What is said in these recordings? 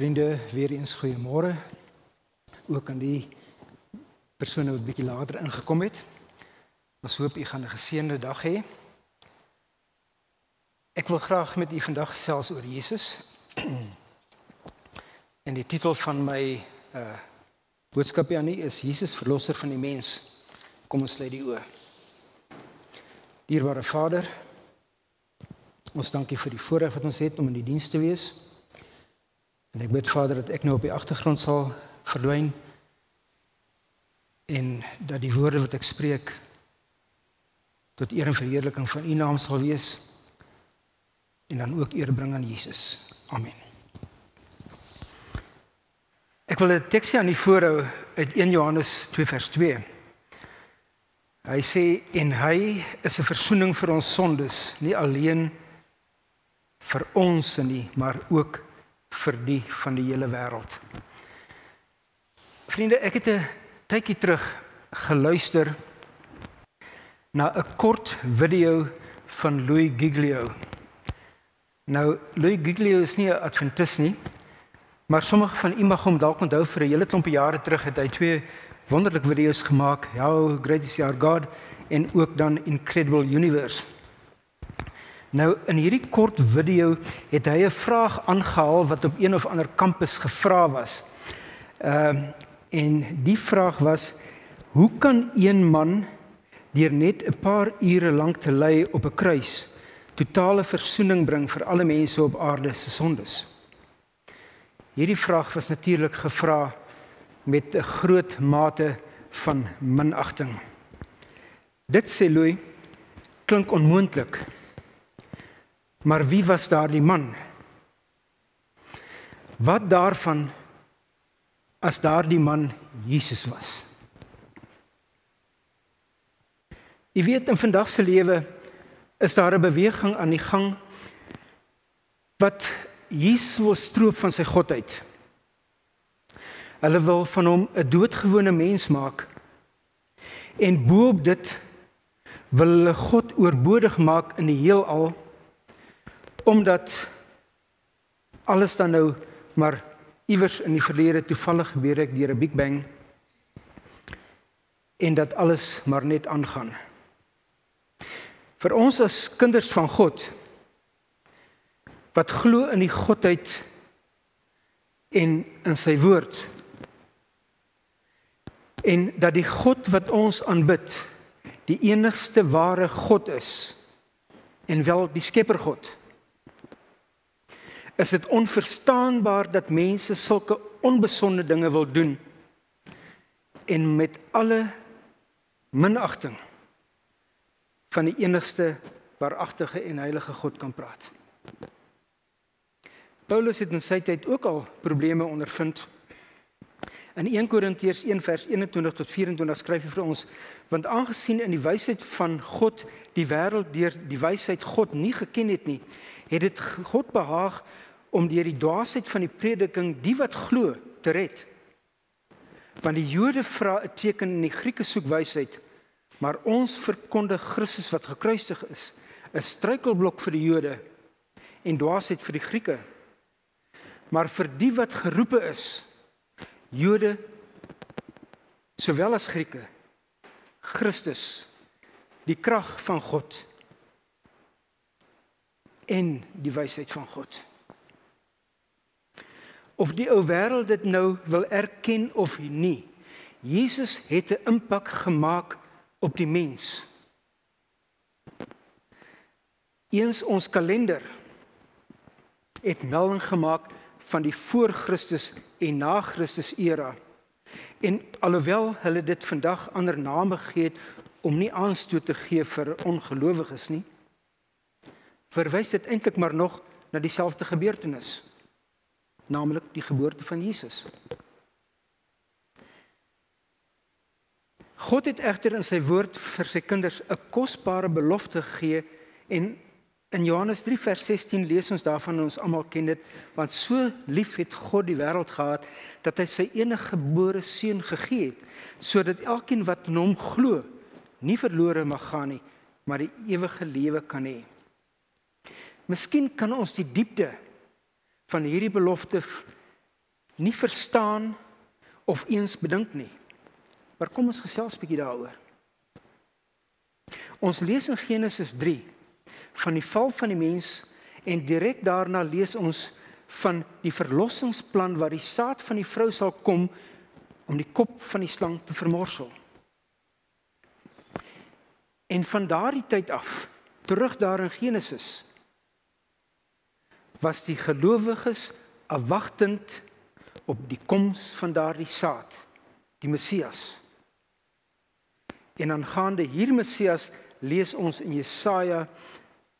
Vriende, weer eens goeiemôre. Ook aan die persone wat 'n bietjie later ingekom het. Ons hoop u gaan 'n geseënde dag hê. Ek wil graag met u vandag gesels oor Jesus. En die titel van my boodskap aan u is Jesus, verlosser van die mens. Kom ons sluit die oë. Dierbare Vader, ons dankie vir die voorreg wat ons het om in die diens te wees. En ek bid, Vader, dat ek nou op die agtergrond sal verdwyn en dat die woorde wat ek spreek tot eer en verheerliking van u naam sal wees en dan ook eer bring aan Jesus. Amen. Ek wil 'n teksie aan u voorhou uit 1 Johannes 2 vers 2. Hy sê, en hy is 'n versoening vir ons sondes, nie alleen vir ons nie, maar ook vir die van die hele wêreld. Vriende, ek het 'n tydjie terug geluister na 'n kort video van Louis Giglio. Nou, Louis Giglio is nie 'n adventis nie, maar sommige van u mag hom dalk onthou vir 'n hele klompie jare terug het hy 2 wonderlike video's gemaak, How Great Is Our God en ook dan Incredible Universe. Nou, in hierdie kort video het hy 'n vraag aangehaal wat op een of ander kampus gevra was. En die vraag was, hoe kan een man deur net 'n paar ure lank te ly op 'n kruis totale versoening bring vir alle mense op aarde se sondes? Hierdie vraag was natuurlik gevra met 'n groot mate van minagting. Dit, sê Louis, klink onmoontlik. Maar wie was daardie man? Wat daarvan as daardie man Jesus was? U weet, in vandag se lewe is daar 'n beweging aan die gang wat Jesus wil stroop van sy godheid. Hulle wil van hom 'n doodgewone mens maak en bo-op dit wil hulle God oorbodig maak in die heelal, omdat alles dan nou maar iewers in die verlede toevallig gebeur het deur 'n Big Bang en dat alles maar net aangaan. Vir ons as kinders van God wat glo in die godheid en in sy woord en dat die God wat ons aanbid die enigste ware God is en wel die skeppergod, is dit onverstaanbaar dat mense sulke onbesonde dinge wil doen en met alle minagting van die enigste waaragtige en heilige God kan praat. Paulus het in sy tyd ook al probleme ondervind. In 1 Korintiërs 1 vers 21 tot 24 skryf hy vir ons, want aangesien in die wysheid van God die wêreld deur die wysheid God nie geken het nie, het dit God behaag om deur die dwaasheid van die prediking die wat glo te red. Want die Jode vra 'n teken en die Grieke soek wysheid, maar ons verkondig Christus wat gekruisig is, 'n struikelblok vir die Jode en dwaasheid vir die Grieke. Maar vir die wat geroepe is, Jode sowel as Grieke, Christus, die krag van God en die wysheid van God. Of die ou wêreld dit nou wil erken of nie, Jesus het 'n impak gemaak op die mens. Eens ons kalender het melding gemaak van die voor Christus en na Christus era. En alhoewel hulle dit vandag ander name gegee het om nie aanstoot te gee vir ongelowiges nie, verwys dit eintlik maar nog na dieselfde gebeurtenis, naamlik die geboorte van Jesus. God het egter in sy woord vir sy kinders 'n kosbare belofte gegee en in Johannes 3 vers 16 lees ons daarvan en ons almal ken dit, want so lief het God die wêreld gehad dat hy sy enige gebore seun gegee het, sodat elkeen wat in hom glo nie verlore mag gaan nie, maar die ewige lewe kan hê. Miskien kan ons die diepte van hierdie belofte nie verstaan of eens bedink nie. Maar kom ons gesels 'n bietjie daaroor. Ons lees in Genesis 3 van die val van die mens en direk daarna lees ons van die verlossingsplan waar die saad van die vrou sal kom om die kop van die slang te vermorsel. En van daardie tyd af, terug daar in Genesis, was die gelowiges afwagtend op die koms van daardie saad, die Messias. En aangaande hier Messias lees ons in Jesaja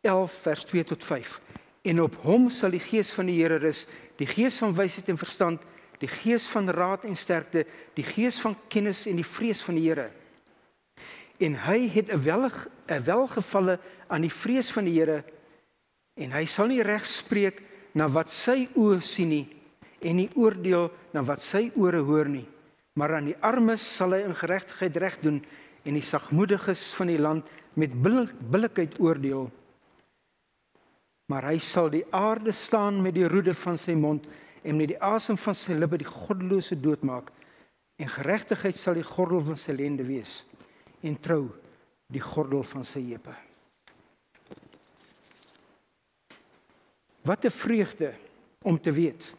11 vers 2 tot 5. En op hom sal die gees van die Here rus, die gees van wysheid en verstand, die gees van raad en sterkte, die gees van kennis en die vrees van die Here. En hy het 'n welgevalle aan die vrees van die Here, en hy sal nie reg spreek na wat sy oë sien nie, en nie oordeel na wat sy ore hoor nie, maar aan die armes sal hy in geregtigheid reg doen, en die sagmoediges van die land met billikheid oordeel. Maar hy sal die aarde staan met die roede van sy mond, en met die asem van sy lippe die goddelose doodmaak, en geregtigheid sal die gordel van sy lende wees, en trou die gordel van sy heupe. Wat 'n vreugde om te weet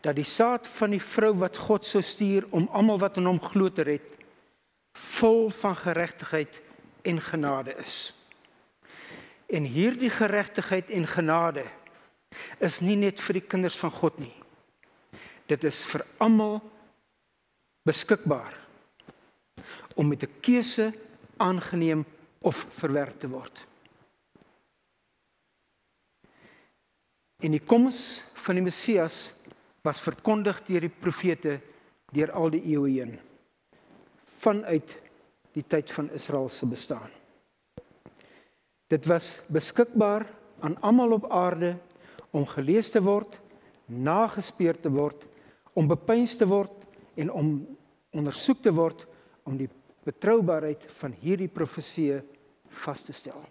dat die saad van die vrou wat God sou stuur om almal wat in hom glo te red, vol van geregtigheid en genade is. En hierdie geregtigheid en genade is nie net vir die kinders van God nie. Dit is vir almal beskikbaar om met 'n keuse aangeneem of verwerp te word. En die koms van die Messias was verkondig deur die profete deur al die eeue heen, vanuit die tyd van Israel se bestaan. Dit was beskikbaar aan almal op aarde om gelees te word, nagespeur te word, om bepeins te word en om ondersoek te word om die betroubaarheid van hierdie profeseë vas te stel.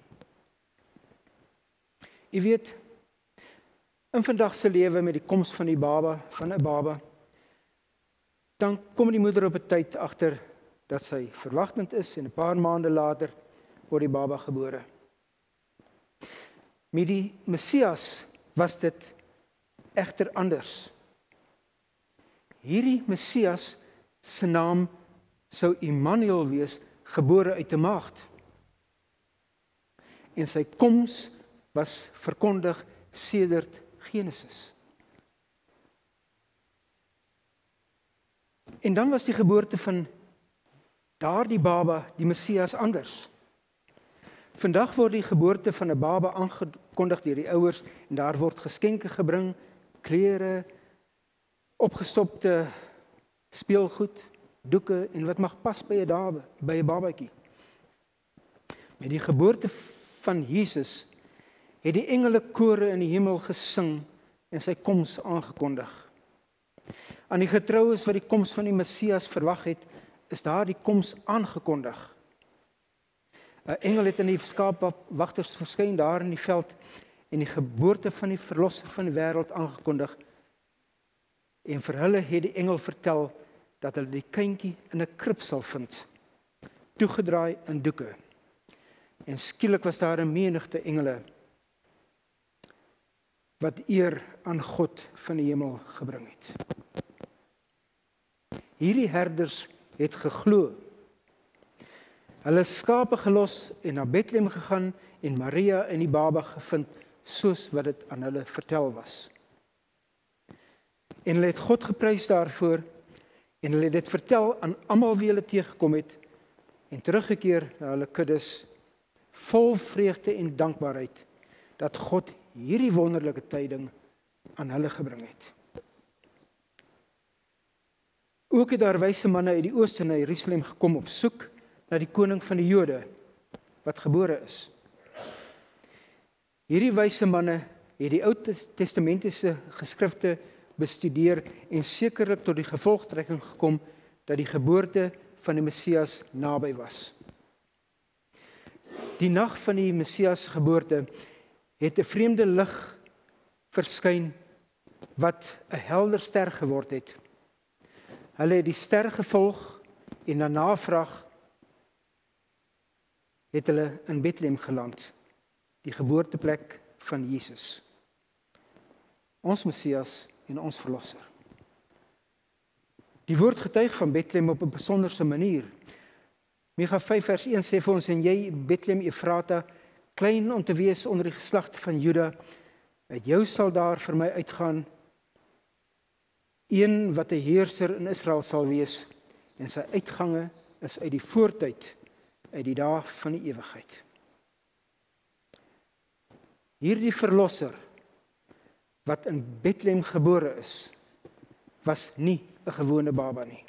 U weet, in vandag se lewe met die koms van 'n baba, dan kom die moeder op 'n tyd agter dat sy verwagtend is en 'n paar maande later word die baba gebore. Met die Messias was dit egter anders. Hierdie Messias se naam sou Immanuel wees, gebore uit 'n maagd. En sy koms was verkondig sedert Genesis. En dan was die geboorte van daardie baba, die Messias, anders. Vandag word die geboorte van 'n baba aangekondig deur die ouers en daar word geskenke gebring, klere, opgestopte speelgoed, doeke en wat mag pas by 'n babatjie. Met die geboorte van Jesus het die engele kore in die hemel gesing en sy koms aangekondig. Aan die getroues wat die koms van die Messias verwag het, is daar die koms aangekondig. 'n Engel het in die skaapwagters verskyn daar in die veld en die geboorte van die verlosser van die wêreld aangekondig. En vir hulle het die engel vertel dat hulle die kindjie in 'n krib sal vind, toegedraai in doeke. En skielik was daar 'n menigte engele wat eer aan God van die hemel gebring het. Hierdie herders het geglo. Hulle skape gelos en na Bethlehem gegaan en Maria en die baba gevind soos wat dit aan hulle vertel was. En hulle het God geprys daarvoor en hulle het dit vertel aan almal wie hulle teëgekom het en teruggekeer na hulle kuddes vol vreugde en dankbaarheid dat God hierdie wonderlike tyding aan hulle gebring het. Ook het daar wyse manne uit die ooste na Jerusalem gekom op soek na die koning van die Jode wat gebore is. Hierdie wyse manne het die Ou Testamentiese geskrifte bestudeer en sekerlik tot die gevolgtrekking gekom dat die geboorte van die Messias naby was. Die nag van die Messias geboorte het 'n vreemde lig verskyn wat 'n helder ster geword het. Hulle het die ster gevolg en na navraag het hulle in Bethlehem geland, die geboorteplek van Jesus, ons Messias en ons verlosser. Die woord getuig van Bethlehem op 'n besonderse manier. Micha 5 vers 1 sê vir ons, en jy Bethlehem Efrata, klein om te wees onder die geslagte van Juda, uit jou sal daar vir my uitgaan een wat 'n heerser in Israel sal wees, en sy uitgange is uit die voortyd, uit die dae van die ewigheid. Hierdie verlosser wat in Bethlehem gebore is, was nie 'n gewone baba nie.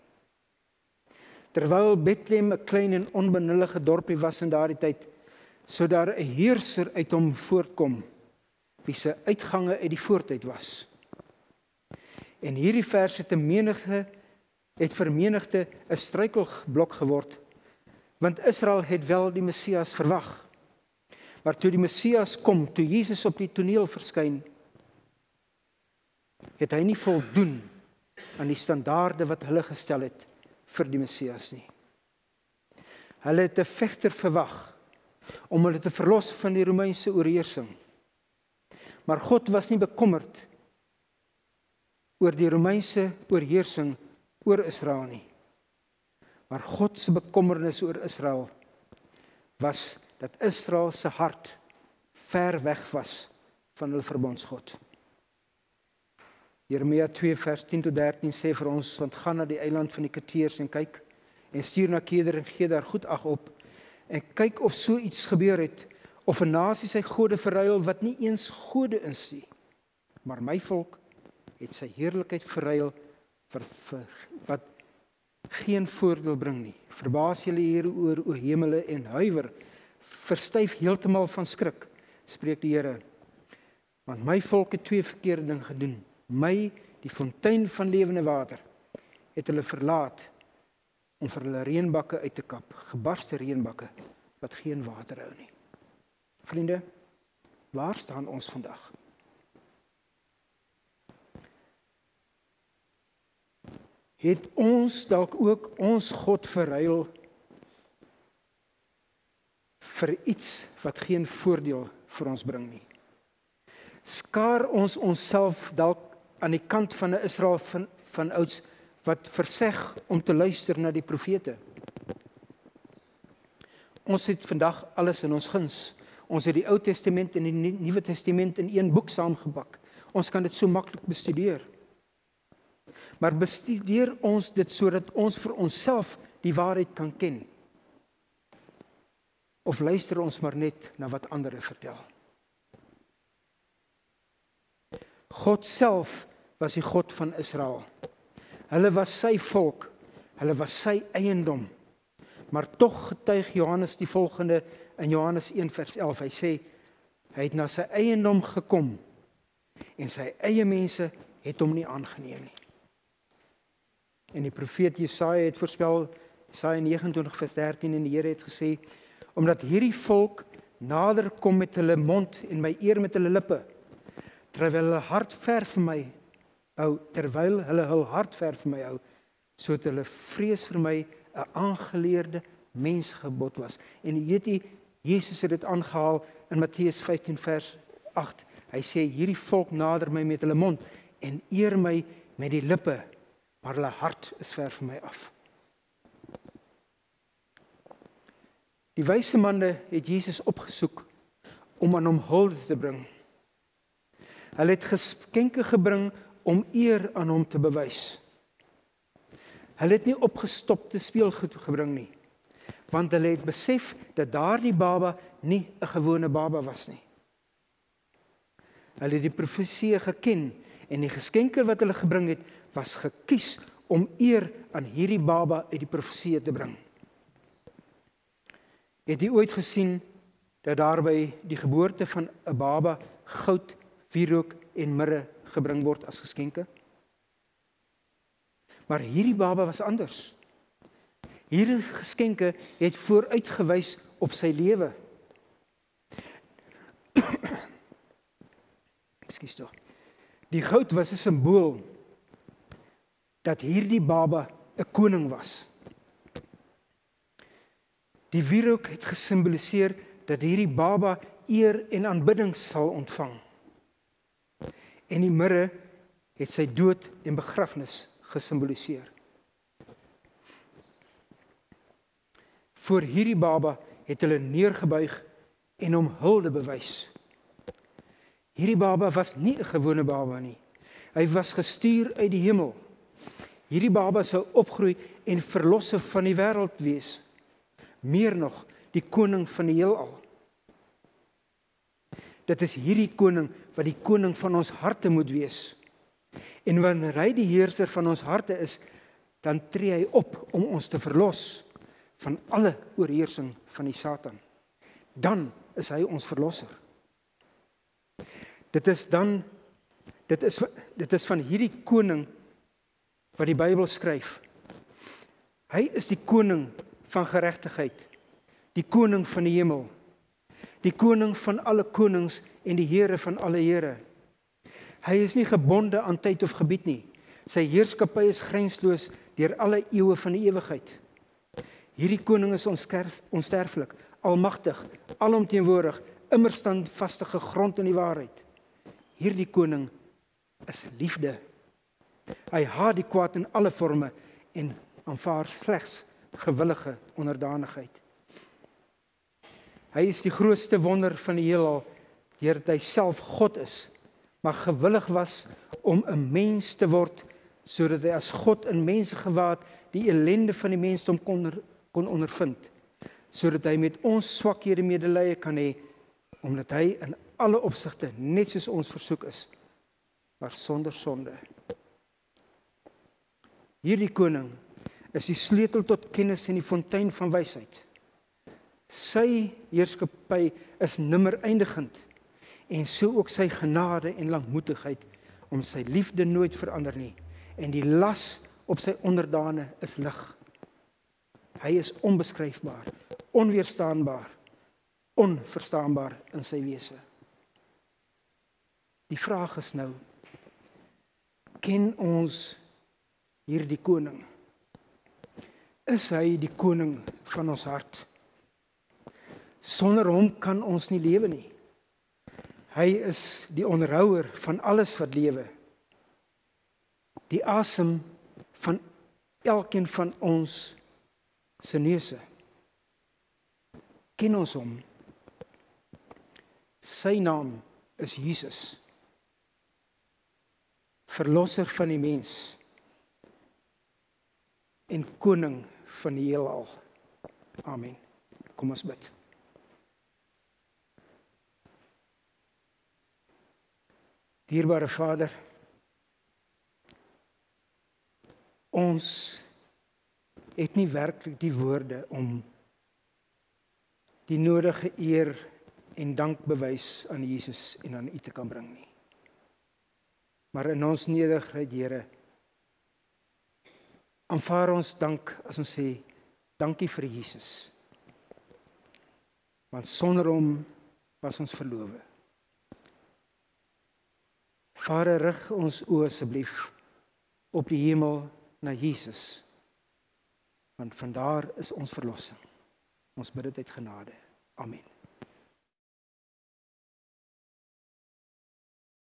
Terwyl Bethlehem 'n klein en onbenullige dorpie was in daardie tyd, sou daar 'n heerser uit hom voortkom, wie se uitgange uit die voortyd was. En hierdie vers het vir menigte 'n struikelblok geword, want Israel het wel die Messias verwag. Maar toe die Messias kom, toe Jesus op die toneel verskyn, het hy nie voldoen aan die standaarde wat hulle gestel het vir die Messias nie. Hulle het 'n vegter verwag om hulle te verlos van die Romeinse oorheersing. Maar God was nie bekommerd oor die Romeinse oorheersing oor Israel nie. Maar God se bekommernis oor Israel was dat Israel se hart ver weg was van hulle verbondsgod. Jeremia 2 vers 10 tot 13 sê vir ons, want gaan na die eiland van die Keteers en kyk, en stuur na Keder en gee daar goed ag op, en kyk of so iets gebeur het, of 'n nasie sy gode verruil wat nie eens gode is nie. Maar my volk het sy heerlikheid verruil vir wat geen voordeel bring nie. Verbaas julle hieroor, o hemele, en huiwer, verstyf heeltemal van skrik, spreek die Here. Want my volk het twee verkeerde dinge gedoen. My, die fontein van lewende water, het hulle verlaat om vir hulle reënbakke uit te kap, gebarste reënbakke wat geen water hou nie. Vriende, waar staan ons vandag? Het ons dalk ook ons God verruil vir iets wat geen voordeel vir ons bring nie? Skaar ons onsself dalk aan die kant van 'n Israel van ouds wat verseg om te luister na die profete? Ons het vandag alles in ons guns. Ons het die Ou Testament en die Nuwe Testament in een boek saamgebak. Ons kan dit so maklik bestudeer. Maar bestudeer ons dit sodat ons vir onsself die waarheid kan ken? Of luister ons maar net na wat ander vertel? God self was die God van Israel. Hulle was sy volk, hulle was sy eiendom. Maar tog getuig Johannes die volgende in Johannes 1 vers 11. Hy sê, hy het na sy eiendom gekom en sy eie mense het hom nie aangeneem nie. En die profeet Jesaja het voorspel, Jesaja 29 vers 13, en die Here het gesê, omdat hierdie volk nader kom met hulle mond en my eer met hulle lippe, terwyl hulle hart ver vir my hou, sodat hulle vrees vir my 'n aangeleerde mensgebod was. En jy weet, Jesus het dit aangehaal in Matteus 15 vers 8. Hy sê, hierdie volk nader my met hulle mond en eer my met die lippe, maar hulle hart is ver van my af. Die wyse manne het Jesus opgesoek om aan hom hulde te bring. Hulle het geskenke gebring om eer aan hom te bewys. Hulle het nie opgestopte speelgoed gebring nie, want hulle het besef dat daardie baba nie 'n gewone baba was nie. Hulle het die profeseë geken en die geskenke wat hulle gebring het, was gekies om eer aan hierdie baba uit die profeseë te bring. Het jy ooit gesien dat daarby die geboorte van 'n baba goud, wierook en mirre gebring word as geskenke? Maar hierdie baba was anders. Hierdie geskenke het vooruitgewys op sy lewe. Ekskuus tog. Die goud was 'n simbool dat hierdie baba 'n koning was. Die wierook het gesimboliseer dat hierdie baba eer en aanbidding sal ontvang. En die mirre het sy dood en begrafnis gesimboliseer. Voor hierdie baba het hulle neergebuig en hom hulde bewys. Hierdie baba was nie 'n gewone baba nie. Hy was gestuur uit die hemel. Hierdie baba sou opgroei en verlosser van die wêreld wees. Meer nog, die koning van die heelal. Dit is hierdie koning wat die koning van ons harte moet wees. En wanneer hy die heerser van ons harte is, dan tree hy op om ons te verlos van alle oorheersing van die Satan. Dan is hy ons verlosser. Dit is van hierdie koning wat die Bybel skryf. Hy is die koning van geregtigheid, die koning van die hemel, die koning van alle konings en die Here van alle here. Hy is nie gebonde aan tyd of gebied nie. Sy heerskappy is grensloos deur alle eeue van die ewigheid. Hierdie koning is onsterflik, almagtig, alomteenwoordig, immer standvastig gegrond in die waarheid. Hierdie koning is liefde. Hy haat die kwaad in alle forme en aanvaar slegs gewillige onderdanigheid. Hy is die grootste wonder van die heelal, deurdat hy self God is, maar gewillig was om 'n mens te word, sodat hy as God in mensegewaad die ellende van die mensdom kon ondervind, sodat hy met ons swakhede medelee kan hê, omdat hy in alle opsigte net soos ons versoek is, maar sonder sonde. Hierdie koning is die sleutel tot kennis en die fontein van wysheid. Sy heerskappy is nimmer eindigend, en so ook sy genade en langmoedigheid, om sy liefde nooit verander nie, en die las op sy onderdane is lig. Hy is onbeskryfbaar, onweerstaanbaar, onverstaanbaar in sy wese. Die vraag is nou, ken ons hierdie koning? Is hy die koning van ons hart? Sonder hom kan ons nie lewe nie. Hy is die onderhouer van alles wat lewe. Die asem van elkeen van ons se neuse. Ken ons hom? Sy naam is Jesus. Verlosser van die mens en koning van die heelal. Amen. Kom ons bid. Dierbare Vader, ons het nie werklik die woorde om die nodige eer en dankbewys aan Jesus en aan U te kan bring nie. Maar in ons nederigheid, Here, aanvaar ons dank as ons sê, dankie vir Jesus. Want sonder hom was ons verlowe. Vader, rig ons oë asseblief op die hemel na Jesus, want vandaar is ons verlossing. Ons bid dit uit genade. Amen.